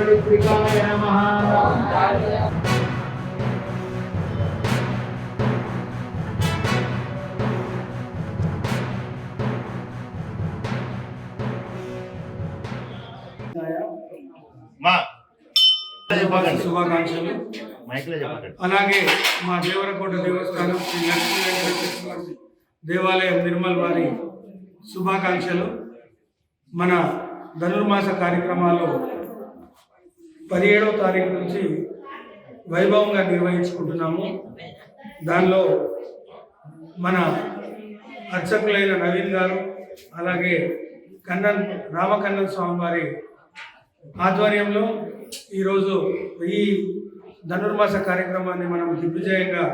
ऋत्विकाय नमः। శుభాకాంక్షలు. అలాగే మా దేవరకోట దేవస్థానం శ్రీ లక్ష్మీ వెంకటేశ్వర దేవాలయం నిర్మల్ వారి శుభాకాంక్షలు. మన ధనుర్మాస కార్యక్రమాలు 17వ తారీఖు నుంచి వైభవంగా నిర్వహించుకుంటున్నాము. దానిలో మన అర్చకులైన నవీన్ గారు అలాగే రామకన్నన్ స్వామి వారి ఆధ్వర్యంలో ఈరోజు ఈ ధనుర్మాస కార్యక్రమాన్ని మనం దిగ్విజయంగా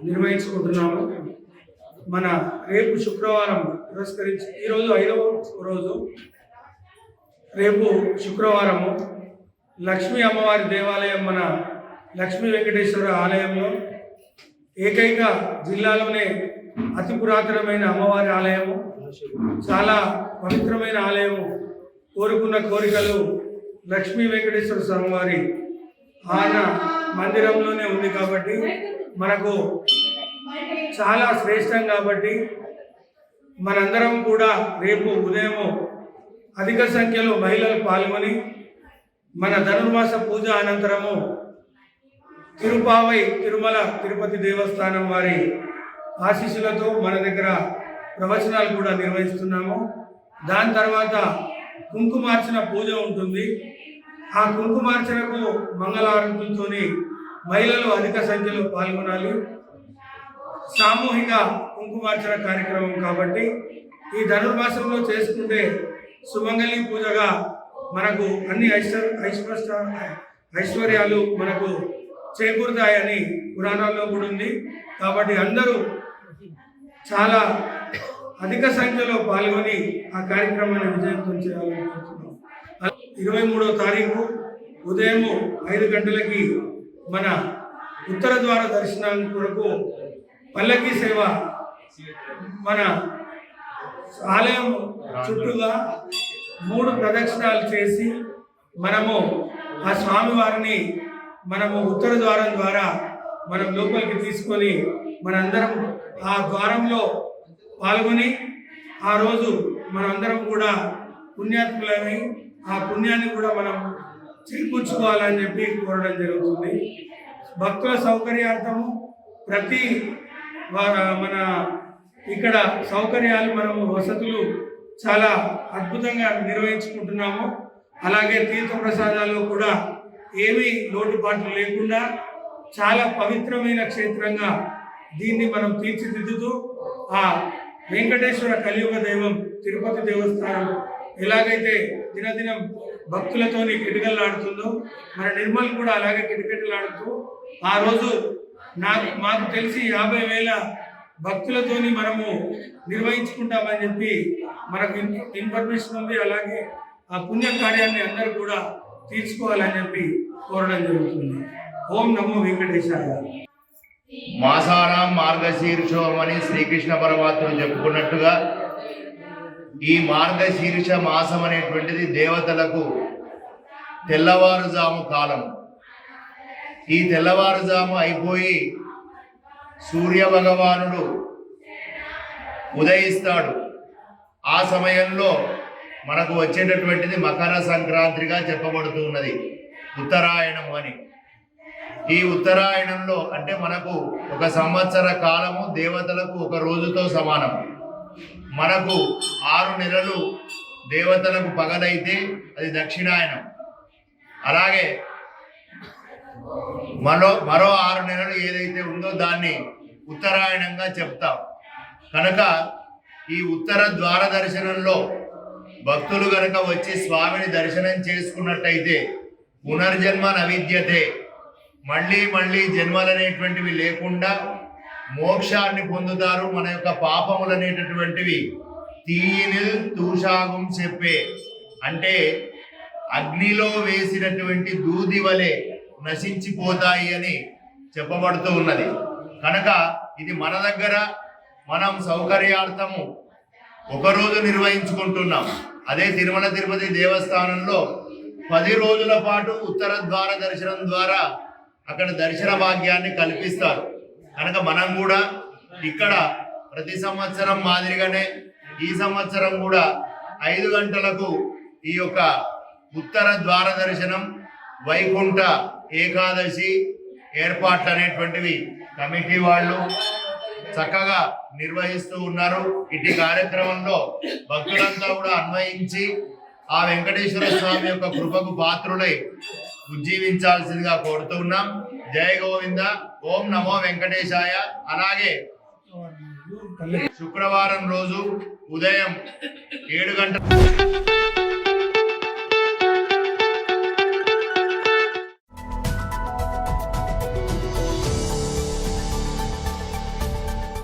నిర్వహించుకుంటున్నాము. మన రేపు శుక్రవారం పురస్కరించి ఈరోజు 5వ రోజు, రేపు శుక్రవారము లక్ష్మీ అమ్మవారి దేవాలయం మన లక్ష్మీ వెంకటేశ్వర ఆలయంలో ఏకైక జిల్లాలోనే అతి పురాతనమైన అమ్మవారి ఆలయము, చాలా పవిత్రమైన ఆలయము. కోరుకున్న కోరికలు లక్ష్మీ వెంకటేశ్వర స్వామి వారి ఆయన మందిరంలోనే ఉంది కాబట్టి మనకు చాలా శ్రేష్టం. కాబట్టి మనందరం కూడా రేపు ఉదయం అధిక సంఖ్యలో మహిళలు పాల్గొని మన ధనుర్మాస పూజ అనంతరము తిరుపావై తిరుమల తిరుపతి దేవస్థానం వారి ఆశీస్సులతో మన దగ్గర ప్రవచనాలు కూడా నిర్వహిస్తున్నాము. దాని తర్వాత కుంకుమార్చన పూజ ఉంటుంది. ఆ కుంకుమార్చనకు మంగళారతులతో మహిళలు అధిక సంఖ్యలో పాల్గొనాలి. సామూహిక కుంకుమార్చన కార్యక్రమం కాబట్టి ఈ ధనుర్మాసంలో చేసుకుంటే సుమంగళి పూజగా మనకు అన్ని ఐశ్వర్యాలు మనకు చేకూరుతాయని పురాణాల్లో కూడా ఉంది. కాబట్టి అందరూ చాలా అధిక సంఖ్యలో పాల్గొని ఆ కార్యక్రమాన్ని విజయవంతం చేయాలనుకుంటున్నాం. 23వ తారీఖు ఉదయం 5 గంటలకి మన ఉత్తర ద్వార దర్శనం కొరకు పల్లకి సేవ మన ఆలయం చుట్టూగా 3 ప్రదక్షిణాలు చేసి మనము ఆ స్వామివారిని మనము ఉత్తర ద్వారం ద్వారా మనం లోపలికి తీసుకొని మనందరం ఆ ద్వారంలో పాల్గొని ఆ రోజు మనందరం కూడా పుణ్యాత్ములని ఆ పుణ్యాన్ని కూడా మనం చేకూర్చుకోవాలని చెప్పి కోరడం జరుగుతుంది. భక్తుల సౌకర్యార్థము ప్రతి మన ఇక్కడ సౌకర్యాలు మనము వసతులు చాలా అద్భుతంగా నిర్వహించుకుంటున్నాము. అలాగే తీర్థప్రసాదాల్లో కూడా ఏమీ లోటుపాట్లు లేకుండా చాలా పవిత్రమైన క్షేత్రంగా దీన్ని మనం తీర్చిదిద్దుతూ ఆ వెంకటేశ్వర కలియుగ దైవం తిరుపతి దేవస్థానం ఎలాగైతే దినదినం భక్తులతోని కిటకిటలాడుతుందో మన నిర్మల్ కూడా అలాగే కిటకిటలాడుతూ ఆ రోజు మాకు తెలిసి 50,000 భక్తులతోని మనము నిర్వహించుకుంటామని చెప్పి మనకు ఇన్ఫర్మేషన్ ఉంది. అలాగే ఆ పుణ్య కార్యాన్ని అందరూ కూడా తీర్చుకోవాలని చెప్పి కోరడం జరుగుతుంది. ఓం నమో వెంకటేశాయ. మాసానాం మార్గశీర్షోమని శ్రీకృష్ణ పరమాత్ముడు చెప్పుకున్నట్టుగా ఈ మార్గశీర్ష మాసం అనేటువంటిది దేవతలకు తెల్లవారుజాము కాలం. ఈ తెల్లవారుజాము అయిపోయి సూర్య భగవానుడు ఉదయిస్తాడు. ఆ సమయంలో మనకు వచ్చేటటువంటిది మకర సంక్రాంతిగా చెప్పబడుతూ ఉన్నది, ఉత్తరాయణం అని. ఈ ఉత్తరాయణంలో అంటే మనకు 1 సంవత్సర కాలము దేవతలకు 1 రోజుతో సమానం. మనకు 6 నెలలు దేవతలకు పగలైతే అది దక్షిణాయనం. అలాగే మరో 6 నెలలు ఏదైతే ఉందో దాన్ని ఉత్తరాయణంగా చెప్తాం. కనుక ఈ ఉత్తర ద్వార దర్శనంలో భక్తులు కనుక వచ్చి స్వామిని దర్శనం చేసుకున్నట్టయితే పునర్జన్మ నవిద్యతే, మళ్ళీ మళ్ళీ జన్మలు అనేటువంటివి లేకుండా మోక్షాన్ని పొందుతారు. మన యొక్క పాపములు అనేటటువంటివి తీనిల్ తూషాగం చెప్పే అంటే అగ్నిలో వేసినటువంటి దూది వలె నశించిపోతాయి అని చెప్పబడుతూ ఉన్నది. కనుక ఇది మన దగ్గర మనం సౌకర్యార్థము 1 రోజు నిర్వహించుకుంటున్నాం. అదే తిరుమల తిరుపతి దేవస్థానంలో 10 రోజుల పాటు ఉత్తర ద్వార దర్శనం ద్వారా అక్కడ దర్శన భాగ్యాన్ని కల్పిస్తారు. కనుక మనం కూడా ఇక్కడ ప్రతి సంవత్సరం మాదిరిగానే ఈ సంవత్సరం కూడా 5 గంటలకు ఈ యొక్క ఉత్తర ద్వార దర్శనం, వైకుంఠ ఏకాదశి ఏర్పాట్లు అనేటువంటివి కమిటీ వాళ్ళు చక్కగా నిర్వహిస్తూ ఉన్నారు. ఇటు కార్యక్రమంలో భక్తులంతా కూడా అన్వయించి ఆ వెంకటేశ్వర స్వామి యొక్క కృపకు పాత్రులై ఉజ్జీవించాల్సిందిగా కోరుతూ ఉన్నాం. జయ గోవింద, ఓం నమో వెంకటేశాయ. అలాగే శుక్రవారం రోజు ఉదయం 7 గంటల